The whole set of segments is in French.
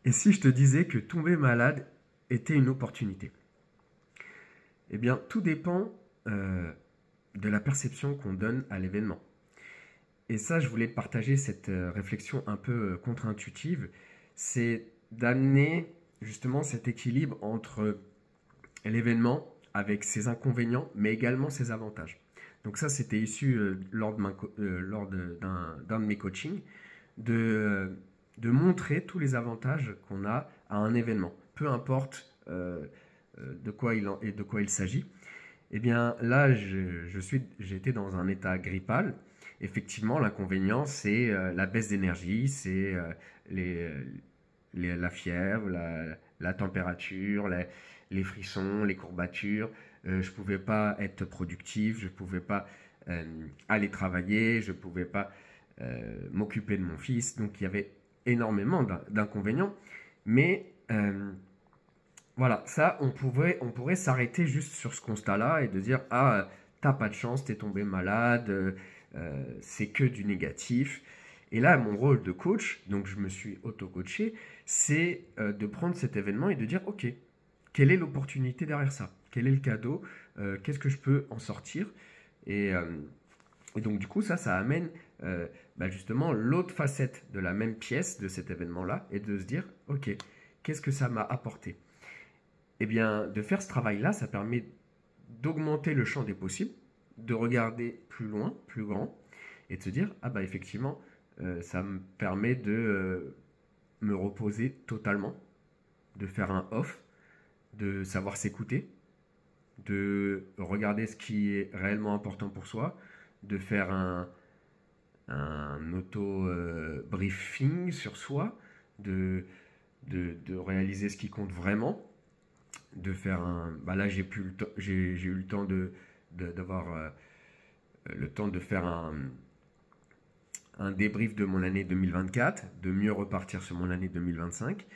Et si je te disais que tomber malade était une opportunité? Eh bien, tout dépend de la perception qu'on donne à l'événement. Et ça, je voulais partager cette réflexion un peu contre-intuitive, c'est d'amener justement cet équilibre entre l'événement avec ses inconvénients, mais également ses avantages. Donc ça, c'était issu lors d'un de mes coachings, de montrer tous les avantages qu'on a à un événement, peu importe de quoi il s'agit. Eh bien là, j'étais dans un état grippal. Effectivement, l'inconvénient, c'est la baisse d'énergie, c'est les, la fièvre, la température, les frissons, les courbatures. Je ne pouvais pas être productif, je ne pouvais pas aller travailler, je ne pouvais pas m'occuper de mon fils. Donc il y avait énormément d'inconvénients. Mais voilà, ça, on pourrait s'arrêter juste sur ce constat-là et de dire, ah, t'as pas de chance, t'es tombé malade, c'est que du négatif. Et là, mon rôle de coach, donc je me suis auto-coaché, c'est de prendre cet événement et de dire, ok, quelle est l'opportunité derrière ça? Quel est le cadeau? Qu'est-ce que je peux en sortir? Et, euh, et donc, du coup, ça amène justement l'autre facette de la même pièce de cet événement-là et de se dire, ok, qu'est-ce que ça m'a apporté? Eh bien, de faire ce travail-là, ça permet d'augmenter le champ des possibles, de regarder plus loin, plus grand, et de se dire, ah bah effectivement, ça me permet de me reposer totalement, de faire un off, de savoir s'écouter, de regarder ce qui est réellement important pour soi, de faire un auto-briefing sur soi, de réaliser ce qui compte vraiment, de faire un. Bah là, j'ai eu le temps d'avoir le temps de faire un débrief de mon année 2024, de mieux repartir sur mon année 2025,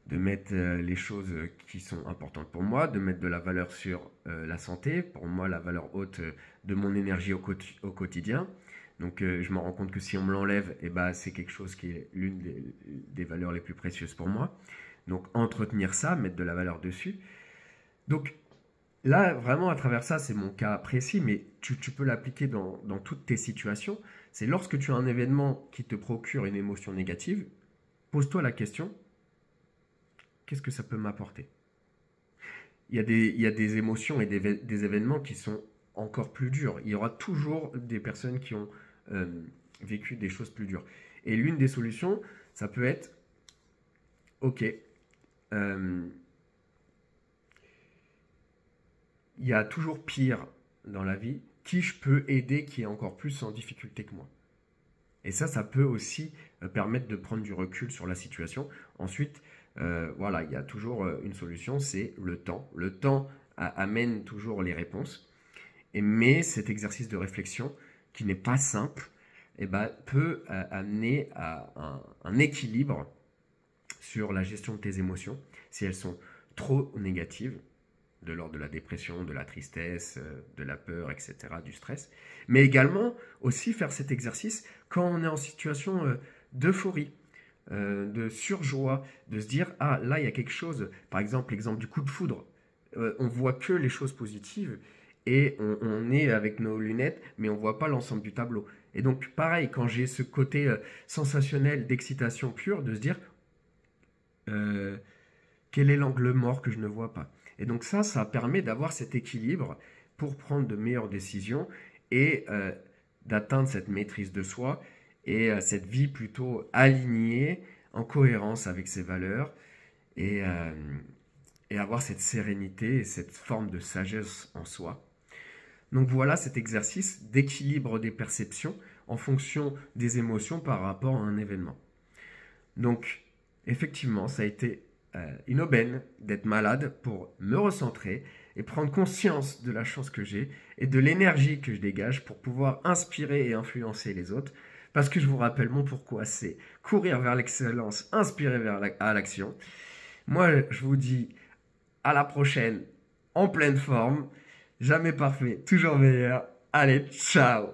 de mettre les choses qui sont importantes pour moi, de mettre de la valeur sur la santé, pour moi la valeur haute de mon énergie au quotidien. Donc je me rends compte que si on me l'enlève, eh ben, c'est quelque chose qui est l'une des valeurs les plus précieuses pour moi. Donc entretenir ça, mettre de la valeur dessus. Donc là, vraiment, à travers ça, c'est mon cas précis, mais tu peux l'appliquer dans toutes tes situations. C'est lorsque tu as un événement qui te procure une émotion négative, pose-toi la question, qu'est-ce que ça peut m'apporter? Il y a des émotions et des événements qui sont encore plus durs. Il y aura toujours des personnes qui ont euh, vécu des choses plus dures. Et l'une des solutions, ça peut être, ok, euh, il y a toujours pire dans la vie. Qui je peux aider qui est encore plus en difficulté que moi? Et ça peut aussi permettre de prendre du recul sur la situation. Ensuite, voilà, il y a toujours une solution, c'est le temps. Le temps amène toujours les réponses. Mais cet exercice de réflexion, qui n'est pas simple, eh ben, peut amener à un équilibre sur la gestion de tes émotions. Si elles sont trop négatives, de l'ordre de la dépression, de la tristesse, de la peur, etc., du stress. Mais également aussi faire cet exercice quand on est en situation d'euphorie, de surjoie, de se dire, ah là il y a quelque chose, par exemple l'exemple du coup de foudre, on voit que les choses positives et on est avec nos lunettes, mais on ne voit pas l'ensemble du tableau. Et donc pareil, quand j'ai ce côté sensationnel d'excitation pure, de se dire, euh, quel est l'angle mort que je ne vois pas? Et donc ça permet d'avoir cet équilibre pour prendre de meilleures décisions et d'atteindre cette maîtrise de soi et cette vie plutôt alignée, en cohérence avec ses valeurs et, euh, et avoir cette sérénité et cette forme de sagesse en soi. Donc voilà cet exercice d'équilibre des perceptions en fonction des émotions par rapport à un événement. Donc effectivement, ça a été une aubaine d'être malade pour me recentrer et prendre conscience de la chance que j'ai et de l'énergie que je dégage pour pouvoir inspirer et influencer les autres. Parce que je vous rappelle mon pourquoi, c'est courir vers l'excellence, inspirer à l'action. Moi, je vous dis à la prochaine, en pleine forme, jamais parfait, toujours meilleur. Allez, ciao!